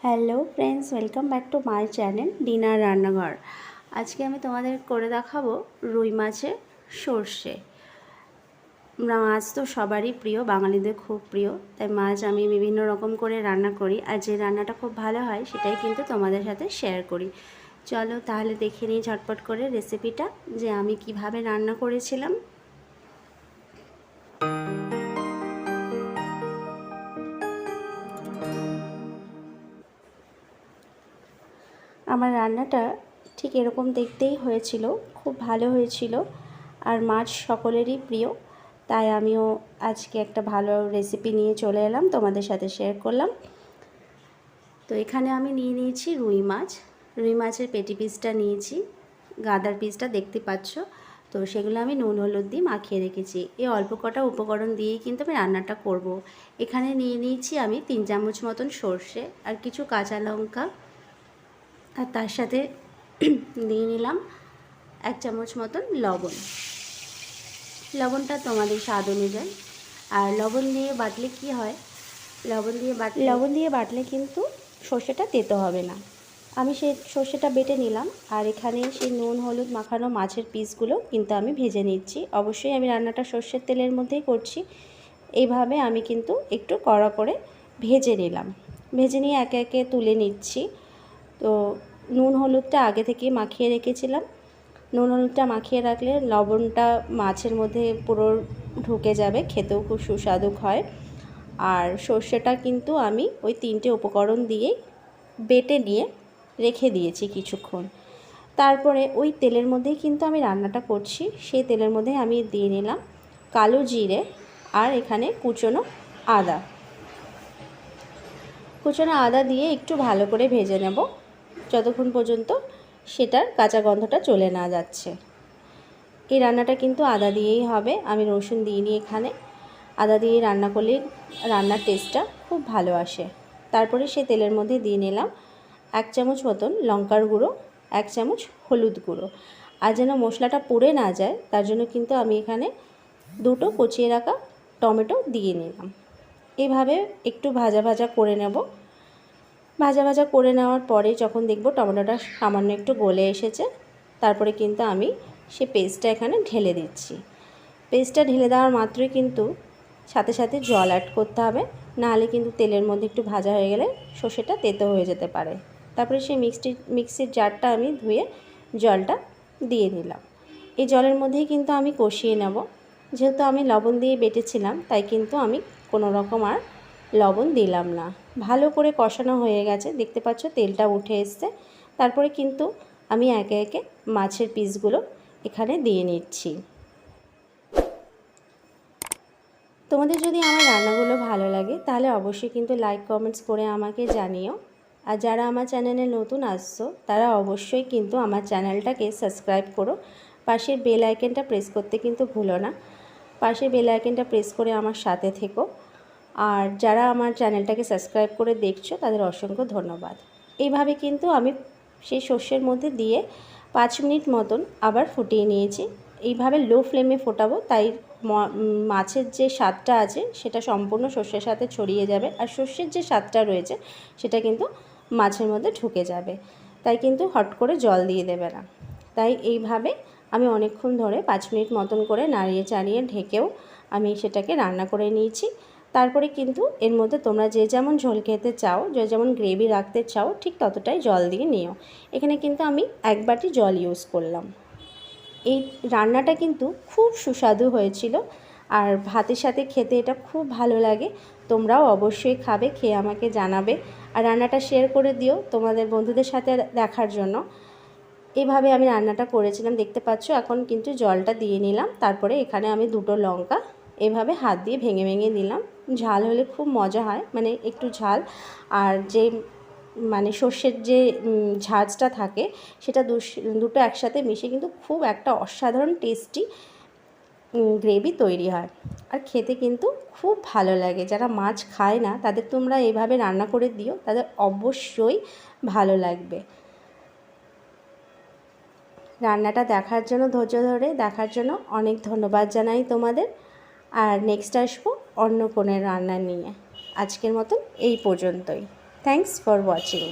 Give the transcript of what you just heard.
Hello friends, welcome back to my channel dinner রান্নাঘর। আজকে আমি তোমাদের করে দেখাবো রুই মাছের সর্ষে। মাছ তো সবারই প্রিয়, বাঙালিদের খুব প্রিয়, তাই মাছ আমি বিভিন্ন রকম করে রান্না করি, আর যে রান্নাটা খুব ভালো হয় সেটাই কিন্তু তোমাদের সাথে শেয়ার করি। চলো তাহলে দেখে নিই ঝটপট করে রেসিপিটা, যে আমি কিভাবে রান্না করেছিলাম। আমার রান্নাটা ঠিক এরকম দেখতেই হয়েছিল, খুব ভালো হয়েছিল, আর মাছ সকলেরই প্রিয়, তাই আমিও আজকে একটা ভালো রেসিপি নিয়ে চলে এলাম, তোমাদের সাথে শেয়ার করলাম। তো এখানে আমি নিয়ে নিয়েছি রুই মাছ। রুই মাছের পেটি পিসটা নিয়েছি, গাদার পিসটা দেখতে পাচ্ছ। তো সেগুলো আমি নুন হলুদ দিয়ে মাখিয়ে রেখেছি। এই অল্প কটা উপকরণ দিয়েই কিন্তু আমি রান্নাটা করব। এখানে নিয়ে নিয়েছি আমি 3 চামচ মতন সর্ষে আর কিছু কাঁচা লঙ্কা, আর তার সাথে দিয়ে নিলাম 1 চামচ মতন লবণ। লবণটা তোমাদের স্বাদ অনুযায়ী। আর লবণ দিয়ে বাটলে কি হয়, লবণ দিয়ে বাটলে কিন্তু সর্ষেটা তেতো হবে না। আমি সেই সর্ষেটা বেটে নিলাম, আর এখানে সেই নুন হলুদ মাখানো মাছের পিসগুলো কিন্তু আমি ভেজে নিচ্ছি। অবশ্যই আমি রান্নাটা সর্ষের তেলের মধ্যেই করছি। এইভাবে আমি কিন্তু একটু কড়া করে ভেজে নিলাম। ভেজে নিয়ে একে একে তুলে নিচ্ছি। তো নুন হলুদটা আগে থেকে মাখিয়ে রেখেছিলাম। নুন হলুদটা মাখিয়ে রাখলে লবণটা মাছের মধ্যে পুরো ঢুকে যাবে, খেতেও খুব সুস্বাদু হয়। আর সর্ষেটা কিন্তু আমি ওই 3টে উপকরণ দিয়ে বেটে নিয়ে রেখে দিয়েছি কিছুক্ষণ। তারপরে ওই তেলের মধ্যেই কিন্তু আমি রান্নাটা করছি। সেই তেলের মধ্যে আমি দিয়ে নিলাম কালো জিরে, আর এখানে কুচনো আদা। কুচনো আদা দিয়ে একটু ভালো করে ভেজে নেব, যতক্ষণ পর্যন্ত সেটার কাঁচা গন্ধটা চলে না যাচ্ছে। এই রান্নাটা কিন্তু আদা দিয়েই হবে, আমি রসুন দিইনি এখানে। আদা দিয়ে রান্না করলে রান্নার টেস্টটা খুব ভালো আসে। তারপরে সে তেলের মধ্যে দিয়ে নিলাম 1 চামচ মতন লঙ্কার গুঁড়ো, 1 চামচ হলুদ গুঁড়ো। আর যেন মশলাটা পুড়ে না যায় তার জন্য কিন্তু আমি এখানে 2টো কুচিয়ে রাখা টমেটো দিয়ে নিলাম। এভাবে একটু ভাজা ভাজা করে নেব। ভাজা ভাজা করে নেওয়ার পরে যখন দেখব টমেটোটা সামান্য একটু গলে এসেছে, তারপরে কিন্তু আমি সে পেস্টটা এখানে ঢেলে দিচ্ছি। পেস্টটা ঢেলে দেওয়ার মাত্রই কিন্তু সাথে সাথে জল অ্যাড করতে হবে, নাহলে কিন্তু তেলের মধ্যে একটু ভাজা হয়ে গেলে সর্ষেটা তেতো হয়ে যেতে পারে। তারপরে সেই মিক্সির জারটা আমি ধুয়ে জলটা দিয়ে দিলাম। এই জলের মধ্যেই কিন্তু আমি কষিয়ে নেব। যেহেতু আমি লবণ দিয়ে বেটেছিলাম, তাই কিন্তু আমি কোনো রকম আর লবণ দিলাম না। ভালো করে কষানো হয়ে গেছে, দেখতে পাচ্ছ তেলটা উঠে এসছে। তারপরে কিন্তু আমি একে একে মাছের পিসগুলো এখানে দিয়ে নিচ্ছি। তোমাদের যদি আমার রান্নাগুলো ভালো লাগে তাহলে অবশ্যই কিন্তু লাইক কমেন্টস করে আমাকে জানিও। আর যারা আমার চ্যানেলে নতুন আসছো তারা অবশ্যই কিন্তু আমার চ্যানেলটাকে সাবস্ক্রাইব করো। পাশের বেল আইকনটা প্রেস করতে কিন্তু ভুলো না। পাশের বেল আইকনটা প্রেস করে আমার সাথে থেকো। আর যারা আমার চ্যানেলটাকে সাবস্ক্রাইব করে দেখছো তাদের অসংখ্য ধন্যবাদ। এইভাবে কিন্তু আমি সেই সর্ষের মধ্যে দিয়ে 5 মিনিট মতন আবার ফুটিয়ে নিয়েছি। এইভাবে লো ফ্লেমে ফোটাবো, তাই মাছের যে স্বাদটা আছে সেটা সম্পূর্ণ সর্ষের সাথে ছড়িয়ে যাবে, আর সর্ষের যে স্বাদটা রয়েছে সেটা কিন্তু মাছের মধ্যে ঢুকে যাবে। তাই কিন্তু হট করে জল দিয়ে দেবে না। তাই এইভাবে আমি অনেকক্ষণ ধরে 5 মিনিট মতন করে নাড়িয়ে চাড়িয়ে ঢেকেও আমি সেটাকে রান্না করে নিয়েছি। তারপরে কিন্তু এর মধ্যে তোমরা যে যেমন ঝোল খেতে চাও, যে যেমন গ্রেভি রাখতে চাও, ঠিক ততটাই জল দিয়ে নিও। এখানে কিন্তু আমি 1 বাটি জল ইউজ করলাম। এই রান্নাটা কিন্তু খুব সুস্বাদু হয়েছিল, আর ভাতের সাথে খেতে এটা খুব ভালো লাগে। তোমরাও অবশ্যই খাবে, খেয়ে আমাকে জানাবে, আর রান্নাটা শেয়ার করে দিও তোমাদের বন্ধুদের সাথে দেখার জন্য। এভাবে আমি রান্নাটা করেছিলাম, দেখতে পাচ্ছ। এখন কিন্তু জলটা দিয়ে নিলাম। তারপরে এখানে আমি 2টো লঙ্কা এভাবে হাত দিয়ে ভেঙে ভেঙে দিলাম। ঝাল হলে খুব মজা হয়, মানে একটু ঝাল, আর যে মানে সর্ষের যে ঝাঁঝটা থাকে সেটা দুটো একসাথে মিশে কিন্তু খুব একটা অসাধারণ টেস্টি গ্রেভি তৈরি হয়, আর খেতে কিন্তু খুব ভালো লাগে। যারা মাছ খায় না তাদের তোমরা এইভাবে রান্না করে দিও, তাদের অবশ্যই ভালো লাগবে। রান্নাটা দেখার জন্য, ধৈর্য ধরে দেখার জন্য অনেক ধন্যবাদ জানাই তোমাদের। আর নেক্সট আসবো অন্য কোনো রান্না নিয়ে। আজকের মতন এই পর্যন্তই। Thanks for watching.